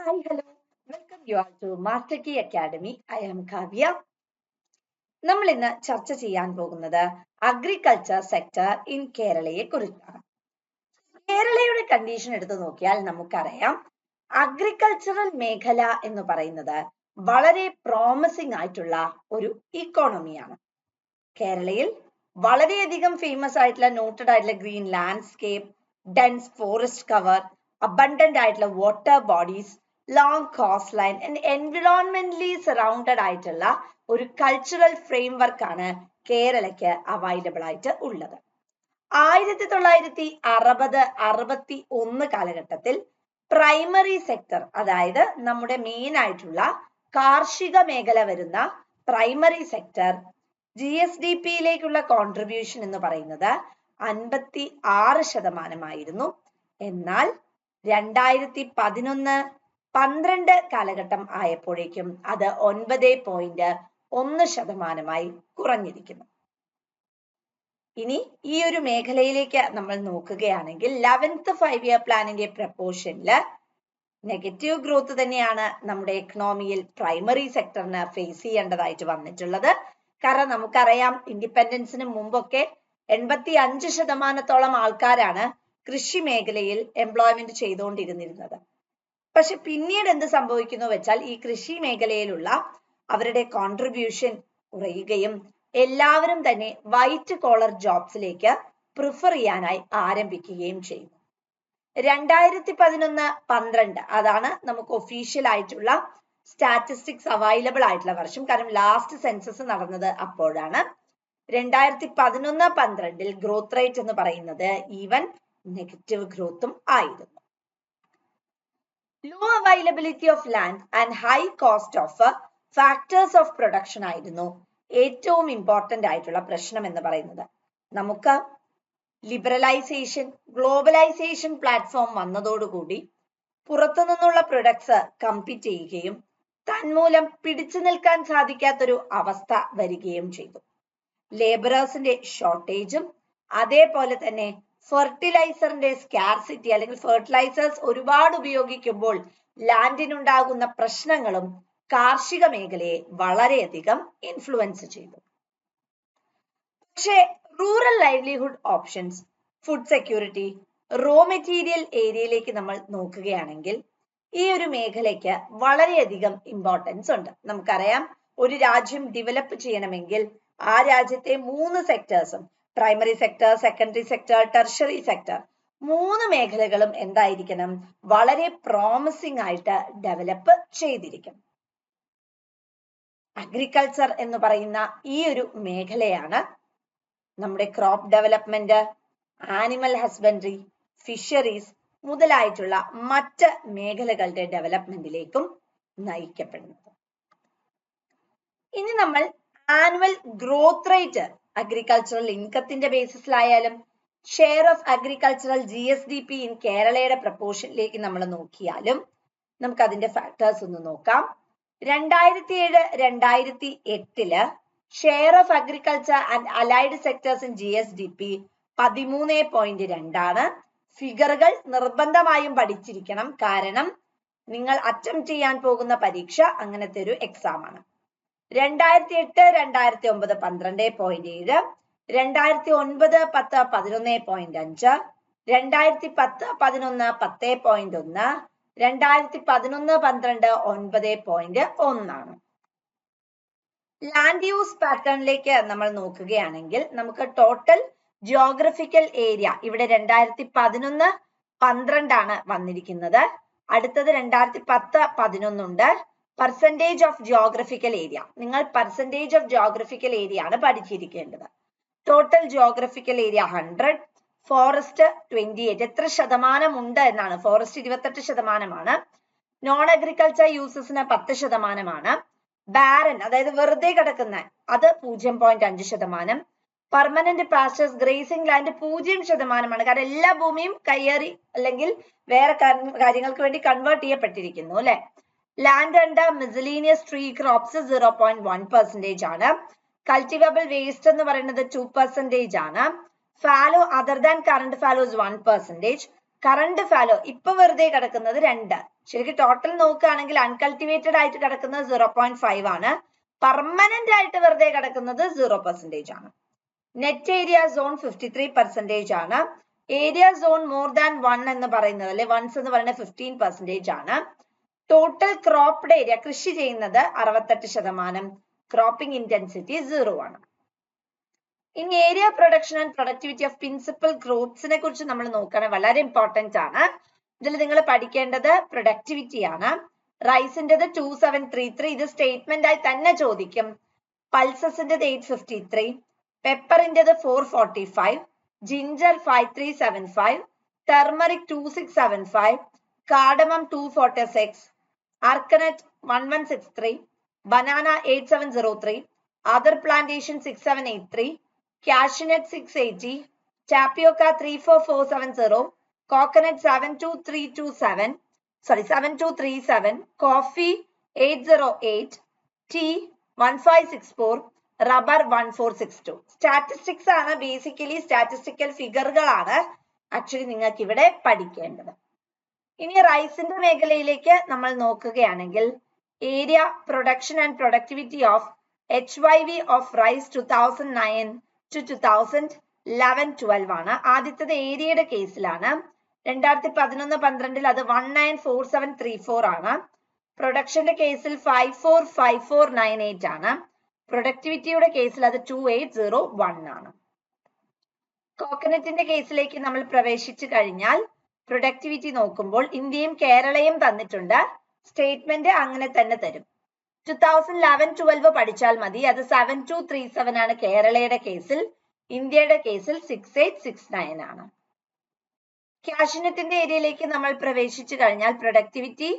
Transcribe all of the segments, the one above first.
Hi, hello. Welcome you all to Master Key Academy. I am Kavya. നമ്മൾ ഇന്ന് ചർച്ച ചെയ്യാൻ പോകുന്നത് അഗ്രികൾച്ചർ സെക്ടർ ഇൻ കേരളയെ കുറിച്ചാണ്. കേരളയുടെ കണ്ടീഷൻ എടുത്തു നോക്കിയാൽ നമുക്കറിയാം അഗ്രികൾച്ചറൽ മേഖല എന്ന് പറയുന്നത് വളരെ പ്രോമിസിംഗ് ആയിട്ടുള്ള ഒരു ഇക്കോണമിയാണ്. കേരളയിൽ വളരെയധികം ഫേമസ് ആയിട്ടുള്ള നോട്ടഡ് ആയിട്ടുള്ള green landscape, dense forest cover, abundant ആയിട്ടുള്ള water bodies, long coast line and environmentally surrounded ആയിട്ടുള്ള ഒരു കൾച്ചറൽ ഫ്രെയിംവർക്ക് ആണ് കേരളയ്ക്ക് അവൈലബിൾ ആയിട്ട് ഉള്ളത്. 1960-61 കാലഘട്ടത്തിൽ പ്രൈമറി സെക്ടർ, അതായത് നമ്മുടെ മെയിൻ ആയിട്ടുള്ള കാർഷിക മേഖല വരുന്ന പ്രൈമറി സെക്ടർ GSDP-യിലേക്കുള്ള കോൺട്രിബ്യൂഷൻ എന്ന് പറയുന്നത് 56%. എന്നാൽ 2011-12 കാലഘട്ടം ആയപ്പോഴേക്കും അത് 9.1% കുറഞ്ഞിരിക്കുന്നു. ഇനി ഈ ഒരു മേഖലയിലേക്ക് നമ്മൾ നോക്കുകയാണെങ്കിൽ 11th 5-year പ്ലാനിന്റെ പ്രപ്പോർഷനില് നെഗറ്റീവ് ഗ്രോത്ത് തന്നെയാണ് നമ്മുടെ എക്കണോമിയിൽ പ്രൈമറി സെക്ടറിന് ഫേസ് ചെയ്യേണ്ടതായിട്ട് വന്നിട്ടുള്ളത്. കാരണം നമുക്കറിയാം ഇൻഡിപെൻഡൻസിന് മുമ്പൊക്കെ 85% ആൾക്കാരാണ് കൃഷി മേഖലയിൽ എംപ്ലോയ്മെന്റ് ചെയ്തുകൊണ്ടിരുന്നിരുന്നത്. പക്ഷെ പിന്നീട് എന്ത് സംഭവിക്കുന്നു വെച്ചാൽ ഈ കൃഷി മേഖലയിലുള്ള അവരുടെ കോൺട്രിബ്യൂഷൻ കുറയുകയും എല്ലാവരും തന്നെ വൈറ്റ് കോളർ ജോബ്സിലേക്ക് പ്രിഫർ ചെയ്യാനായി ആരംഭിക്കുകയും ചെയ്യുന്നു. 2011-12 അതാണ് നമുക്ക് ഒഫീഷ്യൽ ആയിട്ടുള്ള സ്റ്റാറ്റിസ്റ്റിക്സ് അവൈലബിൾ ആയിട്ടുള്ള വർഷം. കാരണം ലാസ്റ്റ് സെൻസസ് നടന്നത് അപ്പോഴാണ്. 2011-12 ഗ്രോത്ത് റേറ്റ് എന്ന് പറയുന്നത് ഈവൻ നെഗറ്റീവ് ഗ്രോത്തും ആയിരുന്നു. Low availability of land and high cost of factors of production ആയിരുന്നു ഏറ്റവും ഇമ്പോർട്ടന്റ് ആയിട്ടുള്ള പ്രശ്നം എന്ന് പറയുന്നത്. നമുക്ക് ലിബറലൈസേഷൻ, ഗ്ലോബലൈസേഷൻ പ്ലാറ്റ്ഫോം വന്നതോടുകൂടി പുറത്തു നിന്നുള്ള പ്രൊഡക്ട്സ് കമ്പീറ്റ് ചെയ്യുകയും തന്മൂലം പിടിച്ചു നിൽക്കാൻ സാധിക്കാത്തൊരു അവസ്ഥ വരികയും ചെയ്തു. ലേബറേഴ്സിന്റെ ഷോർട്ടേജും അതേപോലെ തന്നെ ഫെർട്ടിലൈസറിന്റെ സ്കാർസിറ്റി അല്ലെങ്കിൽ ഫെർട്ടിലൈസേഴ്സ് ഒരുപാട് ഉപയോഗിക്കുമ്പോൾ ലാൻഡിനുണ്ടാകുന്ന പ്രശ്നങ്ങളും കാർഷിക മേഖലയെ വളരെയധികം ഇൻഫ്ലുവൻസ് ചെയ്തു. പക്ഷേ rural livelihood options, food security, raw material ഏരിയയിലേക്ക് നമ്മൾ നോക്കുകയാണെങ്കിൽ ഈ ഒരു മേഖലയ്ക്ക് വളരെയധികം ഇമ്പോർട്ടൻസ് ഉണ്ട്. നമുക്കറിയാം ഒരു രാജ്യം ഡെവലപ്പ് ചെയ്യണമെങ്കിൽ ആ രാജ്യത്തെ 3 സെക്ടേഴ്സും, primary sector, secondary sector, tertiary sector, 3 മേഖലകളും എന്തായിരിക്കണം? വളരെ പ്രോമിസിംഗ് ആയിട്ട് ഡെവലപ്പ് ചെയ്തിരിക്കണം. അഗ്രികൾച്ചർ എന്ന് പറയുന്ന ഈ ഒരു മേഖലയാണ് നമ്മുടെ crop development, animal husbandry, fisheries മുതലായിട്ടുള്ള മറ്റ് മേഖലകളുടെ ഡെവലപ്മെന്റിലേക്കും നയിക്കപ്പെടുന്നത്. ഇനി നമ്മൾ ആനുവൽ ഗ്രോത്ത് റേറ്റ് അഗ്രികൾച്ചറൽ ഇൻകത്തിന്റെ ബേസിസിലായാലും share of agricultural GSDP in കേരളയുടെ പ്രപ്പോർഷനിലേക്ക് നമ്മൾ നോക്കിയാലും നമുക്ക് അതിന്റെ ഫാക്ടേഴ്സ് ഒന്ന് നോക്കാം. 2007-2008 share of agriculture and allied sectors in GSDP 13.2 ആണ്. ഫിഗറുകൾ നിർബന്ധമായും പഠിച്ചിരിക്കണം, കാരണം നിങ്ങൾ അറ്റംപ്റ്റ് ചെയ്യാൻ പോകുന്ന പരീക്ഷ അങ്ങനത്തെ ഒരു എക്സാം ആണ്. 2008-2009 12.7, 2009-10 11.5, 2010-11 10.1, 2011-12 9.1 ആണ്. ലാൻഡ് യൂസ് പാറ്റേണിലേക്ക് നമ്മൾ നോക്കുകയാണെങ്കിൽ നമുക്ക് ടോട്ടൽ ജിയോഗ്രഫിക്കൽ ഏരിയ ഇവിടെ 2011-12 ആണ് വന്നിരിക്കുന്നത്. അടുത്തത് 2010-11 ഉണ്ട്. പെർസെന്റേജ് ഓഫ് ജിയോഗ്രഫിക്കൽ ഏരിയ, നിങ്ങൾ പെർസെന്റേജ് ഓഫ് ജിയോഗ്രഫിക്കൽ ഏരിയ ആണ് പഠിച്ചിരിക്കേണ്ടത്. Total geographical area 100, forest 28. എത്ര ശതമാനം ഉണ്ട് എന്നാണ്? ഫോറസ്റ്റ് 28%, നോൺ അഗ്രികൾച്ചർ യൂസസിന് 10%, ബാരൻ അതായത് വെറുതെ കിടക്കുന്ന അത് 0.5%, പെർമനന്റ് പാസ്റ്റേഴ്സ് ഗ്രേസിംഗ് ലാൻഡ് 0%. കാരണം എല്ലാ ഭൂമിയും കയ്യേറി അല്ലെങ്കിൽ വേറെ കാര്യങ്ങൾക്ക് വേണ്ടി കൺവേർട്ട് ചെയ്യപ്പെട്ടിരിക്കുന്നു അല്ലെ. Land under miscellaneous tree crops 0.1% ആണ്. കൾട്ടിവബിൾ വേസ്റ്റ് എന്ന് പറയുന്നത് 2% ആണ്. Fallow other than current fallows 1%. Current fallow ഇപ്പൊ വെറുതെ കിടക്കുന്നത് 2. ശരിക്കും ടോട്ടൽ നോക്കുകയാണെങ്കിൽ അൺകൾട്ടിവേറ്റഡ് ആയിട്ട് കിടക്കുന്നത് 0.5 ആണ്. പെർമനന്റ് ആയിട്ട് വെറുതെ കിടക്കുന്നത് 0% ആണ്. നെറ്റ് ഏരിയ സോൺ 53% ആണ്. ഏരിയ സോൺ മോർ ദാൻ 1 എന്ന് പറയുന്നത് അല്ലെ വൺസ് എന്ന് പറയുന്നത് 15% ആണ്. ടോട്ടൽ ക്രോപ്ഡ് ഏരിയ കൃഷി ചെയ്യുന്നത് 68%. ക്രോപ്പിംഗ് ഇന്റൻസിറ്റി 0 ആണ്. ഇനി area production and productivity of principal ഗ്രൂപ്പ്സിനെ കുറിച്ച് നമ്മൾ നോക്കുകയാണെങ്കിൽ വളരെ ഇമ്പോർട്ടന്റ് ആണ്. ഇതിൽ നിങ്ങൾ പഠിക്കേണ്ടത് പ്രൊഡക്ടിവിറ്റി ആണ്. റൈസിൻ്റെത് 2733, ഇത് സ്റ്റേറ്റ്മെന്റ് ആയി തന്നെ ചോദിക്കും. പൾസസിൻ്റെത് 853, പെപ്പറിൻ്റെത് 445, ginger 5375, turmeric 2675, cardamom 246, അർക്കനട്ട് 1163, banana 8703, other plantation 6783, cashewnut 680, tapioca 34470, coconut 7237, coffee 808, tea 1564, rubber 1462. Statistics ആണ്, ബേസിക്കലി സ്റ്റാറ്റിസ്റ്റിക്കൽ ഫിഗറുകളാണ് ആക്ച്വലി നിങ്ങൾക്ക് ഇവിടെ പഠിക്കേണ്ടത്. ഇനി റൈസിന്റെ മേഖലയിലേക്ക് നമ്മൾ നോക്കുകയാണെങ്കിൽ area production and productivity of HYV of rice 2009 to 2011-12 ആണ്. ആദ്യത്തത് ഏരിയയുടെ കേസിലാണ്. 2011-12 അത് 194734 ആണ്. പ്രൊഡക്ഷന്റെ കേസിൽ 545498 ആണ്. പ്രൊഡക്ടിവിറ്റിയുടെ കേസിൽ അത് 2801 ആണ്. കോക്കനറ്റിന്റെ കേസിലേക്ക് നമ്മൾ പ്രവേശിച്ചു കഴിഞ്ഞാൽ പ്രൊഡക്ടിവിറ്റി നോക്കുമ്പോൾ ഇന്ത്യയും കേരളയും തന്നിട്ടുണ്ട്. സ്റ്റേറ്റ്മെന്റ് അങ്ങനെ തന്നെ തരും. 2011-12 പഠിച്ചാൽ മതി. അത് 7237 ആണ് കേരളയുടെ കേസിൽ. ഇന്ത്യയുടെ കേസിൽ 6869 ആണ്. കാഷ്യൂനട്ടിന്റെ ഏരിയയിലേക്ക് നമ്മൾ പ്രവേശിച്ചു കഴിഞ്ഞാൽ പ്രൊഡക്ടിവിറ്റി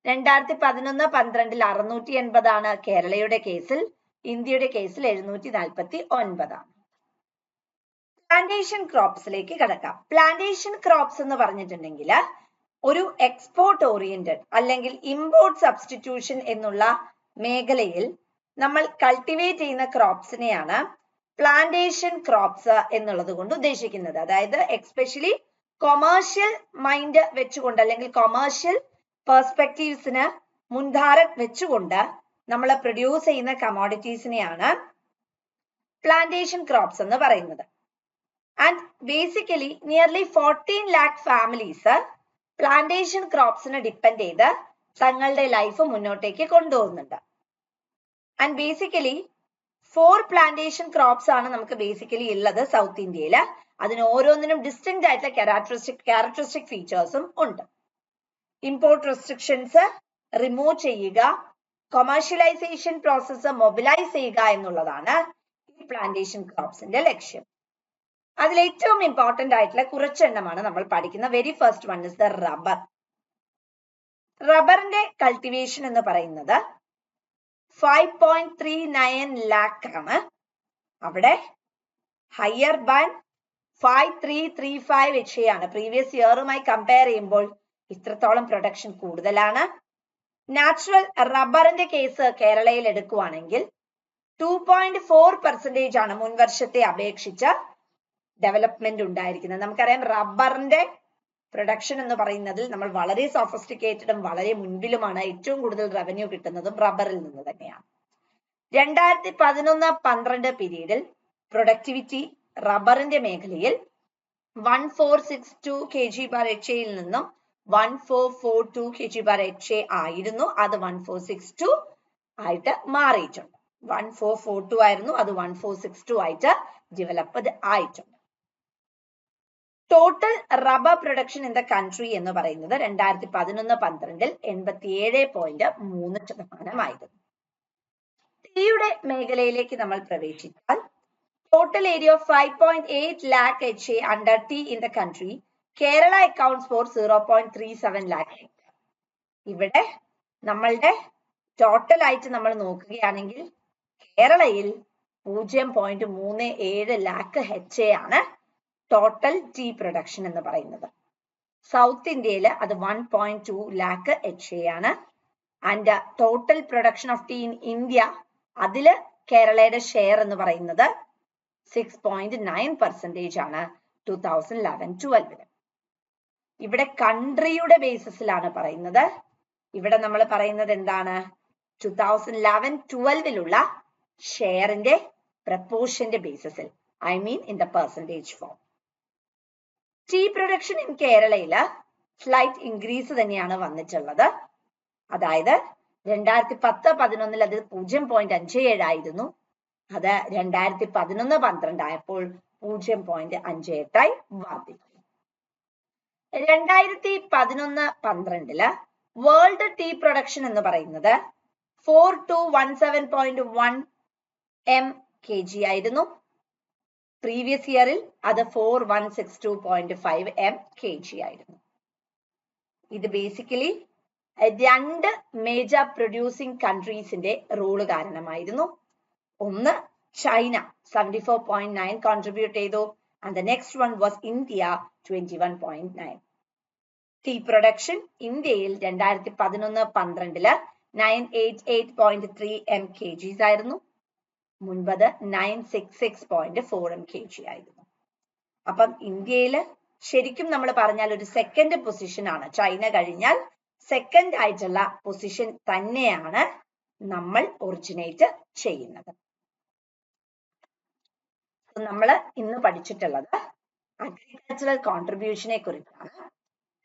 2011-12 680 ആണ് കേരളയുടെ കേസിൽ. ഇന്ത്യയുടെ കേസിൽ 749 ആണ്. പ്ലാന്റേഷൻ ക്രോപ്സിലേക്ക് കടക്കാം. പ്ലാന്റേഷൻ ക്രോപ്സ് എന്ന് പറഞ്ഞിട്ടുണ്ടെങ്കിൽ ഒരു എക്സ്പോർട്ട് ഓറിയന്റഡ് അല്ലെങ്കിൽ ഇമ്പോർട്ട് സബ്സ്റ്റിറ്റ്യൂഷൻ എന്നുള്ള മേഖലയിൽ നമ്മൾ കൾട്ടിവേറ്റ് ചെയ്യുന്ന ക്രോപ്സിനെയാണ് പ്ലാന്റേഷൻ ക്രോപ്സ് എന്നുള്ളത് കൊണ്ട് ഉദ്ദേശിക്കുന്നത്. അതായത് എക്സ്പെഷ്യലി കൊമേഴ്ഷ്യൽ മൈൻഡ് വെച്ചുകൊണ്ട് അല്ലെങ്കിൽ കൊമേഴ്ഷ്യൽ പെർസ്പെക്റ്റീവ്സിന് മുൻധാരം വെച്ചുകൊണ്ട് നമ്മൾ പ്രൊഡ്യൂസ് ചെയ്യുന്ന കമോഡിറ്റീസിനെയാണ് പ്ലാന്റേഷൻ ക്രോപ്സ് എന്ന് പറയുന്നത്. And basically nearly 14 lakh families plantation ക്രോപ്സിനെ ഡിപ്പെൻഡ് ചെയ്ത് തങ്ങളുടെ ലൈഫ് മുന്നോട്ടേക്ക് കൊണ്ടുപോകുന്നുണ്ട്. ആൻഡ് ബേസിക്കലി 4 പ്ലാന്റേഷൻ ക്രോപ്സ് ആണ് നമുക്ക് ബേസിക്കലി ഉള്ളത് സൗത്ത് ഇന്ത്യയിൽ. അതിന് ഓരോന്നിനും ഡിസ്റ്റിങ്ക്റ്റ് ആയിട്ടുള്ള ക്യാരക്ടറിസ്റ്റിക് ഫീച്ചേഴ്സും ഉണ്ട്. ഇമ്പോർട്ട് റെസ്ട്രിക്ഷൻസ് റിമൂവ് ചെയ്യുക, കൊമേഴ്ഷ്യലൈസേഷൻ പ്രോസസ്സ് മൊബിലൈസ് ചെയ്യുക എന്നുള്ളതാണ് ഈ പ്ലാന്റേഷൻ ക്രോപ്സിന്റെ ലക്ഷ്യം. അതിൽ ഏറ്റവും ഇമ്പോർട്ടന്റ് ആയിട്ടുള്ള കുറച്ചെണ്ണമാണ് നമ്മൾ പഠിക്കുന്ന. Very first one is the rubber. റബ്ബറിന്റെ കൾട്ടിവേഷൻ എന്ന് പറയുന്നത് 5.39 lakh ആണ്. അവിടെ ഹയർ ബാൻ 5335 HA ആണ്. പ്രീവിയസ് ഇയറുമായി കമ്പയർ ചെയ്യുമ്പോൾ ഇത്രത്തോളം പ്രൊഡക്ഷൻ കൂടുതലാണ്. നാച്ചുറൽ റബ്ബറിന്റെ കേസ് കേരളയിൽ എടുക്കുവാണെങ്കിൽ 2.4% ആണ് മുൻവർഷത്തെ അപേക്ഷിച്ച് ഡെവലപ്മെന്റ് ഉണ്ടായിരിക്കുന്നത്. നമുക്കറിയാം റബ്ബറിന്റെ പ്രൊഡക്ഷൻ എന്ന് പറയുന്നതിൽ നമ്മൾ വളരെ സോഫിസ്റ്റിക്കേറ്റഡും വളരെ മുൻപിലുമാണ്. ഏറ്റവും കൂടുതൽ റവന്യൂ കിട്ടുന്നതും റബ്ബറിൽ നിന്ന് തന്നെയാണ്. 2011-12 പീരീഡിൽ പ്രൊഡക്ടിവിറ്റി റബ്ബറിന്റെ മേഖലയിൽ 1462 kg/ha യിൽ നിന്നും 1442 kg/ha ആയിരുന്നു. അത് 1462 ആയിട്ട് മാറിയിട്ടുണ്ട്. 1442 ആയിരുന്നു, അത് 1462 ആയിട്ട് ഡെവലപ്ഡ് ആയിട്ടുണ്ട്. Total rubber production in the country എന്ന് പറയുന്നത് 2011-12 87.3% ആയിരുന്നു. ടീയുടെ മേഖലയിലേക്ക് നമ്മൾ പ്രവേശിച്ചാൽ total area of 5.8 lakh HA under tea in the country, Kerala accounts for 0.37 lakh hectare. ഇവിടെ നമ്മളുടെ ടോട്ടൽ ആയിട്ട് നമ്മൾ നോക്കുകയാണെങ്കിൽ കേരളയിൽ 0.37 lakh HA ആണ് ടോട്ടൽ ടീ പ്രൊഡക്ഷൻ എന്ന് പറയുന്നത്. സൗത്ത് ഇന്ത്യയിൽ അത് 1.2 lakh HA ആണ്. And total production of tea in India അതില് കേരളയുടെ ഷെയർ എന്ന് പറയുന്നത് 6.9% ആണ് 2011-12. ഇവിടെ കൺട്രിയുടെ ബേസിസിലാണ് പറയുന്നത്. ഇവിടെ നമ്മൾ പറയുന്നത് എന്താണ്? 2011-12 ഷെയറിന്റെ പ്രപ്പോർഷന്റെ ബേസിസിൽ, I mean in the percentage form. Tea production in കേരളയില് സ്ലൈറ്റ് ഇൻക്രീസ് തന്നെയാണ് വന്നിട്ടുള്ളത്. അതായത് 2010-11 അത് 0.57 ആയിരുന്നു. അത് 2011-12 ആയപ്പോൾ 0.58 വർദ്ധിച്ചു. 2011-12 വേൾഡ് ടീ പ്രൊഡക്ഷൻ എന്ന് പറയുന്നത് 4217.1 mkg ആയിരുന്നു. പ്രീവിയസ് ഇയറിൽ അത് 4162.5 mkg ആയിരുന്നു. ഇത് ബേസിക്കലി 2 മേജർ പ്രൊഡ്യൂസിംഗ് കൺട്രീസിന്റെ റൂള് കാരണമായിരുന്നു. ഒന്ന് ചൈന 74.9 കോൺട്രിബ്യൂട്ട് ചെയ്തു. and the next one was India 21.9. Tea production ഇന്ത്യയിൽ 2011-12 988.3 mkg ആയിരുന്നു. മുൻപത് 966.4 mkg ആയിരുന്നു. അപ്പം ഇന്ത്യയിൽ ശരിക്കും നമ്മൾ പറഞ്ഞാൽ ഒരു സെക്കൻഡ് പൊസിഷൻ ആണ്. ചൈന കഴിഞ്ഞാൽ സെക്കൻഡ് ആയിട്ടുള്ള പൊസിഷൻ തന്നെയാണ് നമ്മൾ ഒറിജിനേറ്റ് ചെയ്യുന്നത്. നമ്മൾ ഇന്ന് പഠിച്ചിട്ടുള്ളത് അഗ്രികൾച്ചറൽ കോൺട്രിബ്യൂഷനെ കുറിച്ചാണ്.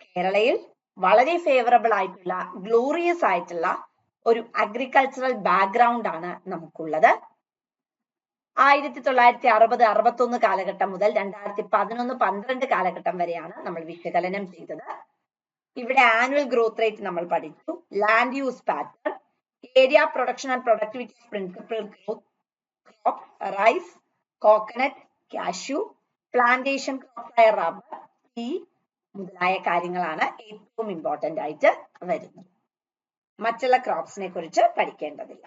കേരളയിൽ വളരെ ഫേവറബിൾ ആയിട്ടുള്ള ഗ്ലോറിയസ് ആയിട്ടുള്ള ഒരു അഗ്രികൾച്ചറൽ ബാക്ക്ഗ്രൗണ്ട് ആണ് നമുക്കുള്ളത്. 1960-61 കാലഘട്ടം മുതൽ 2011-12 കാലഘട്ടം വരെയാണ് നമ്മൾ വിശകലനം ചെയ്തത്. ഇവിടെ ആനുവൽ ഗ്രോത്ത് റേറ്റ് നമ്മൾ പഠിച്ചു, land use pattern, area production and productivity principal growth, crop, rice, coconut, cashew, plantation ക്രോപ്പായ റബ്ബർ, ടീ മുതലായ കാര്യങ്ങളാണ് ഏറ്റവും ഇമ്പോർട്ടന്റ് ആയിട്ട് വരുന്നത്. മറ്റുള്ള ക്രോപ്സിനെ കുറിച്ച് പഠിക്കേണ്ടതില്ല.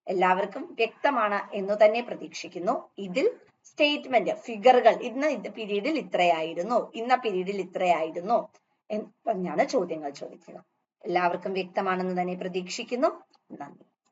എല്ലാവർക്കും വ്യക്തമാണ് എന്ന് തന്നെ പ്രതീക്ഷിക്കുന്നു. ഇതിൽ സ്റ്റേറ്റ്മെന്റ് ഫിഗറുകൾ ഇന്ന് പീരീഡിൽ ഇത്രയായിരുന്നു, ഇന്ന പീരീഡിൽ ഇത്രയായിരുന്നു എന്ന് പറഞ്ഞാണ് ചോദ്യങ്ങൾ ചോദിക്കുക. എല്ലാവർക്കും വ്യക്തമാണെന്ന് തന്നെ പ്രതീക്ഷിക്കുന്നു. നന്ദി.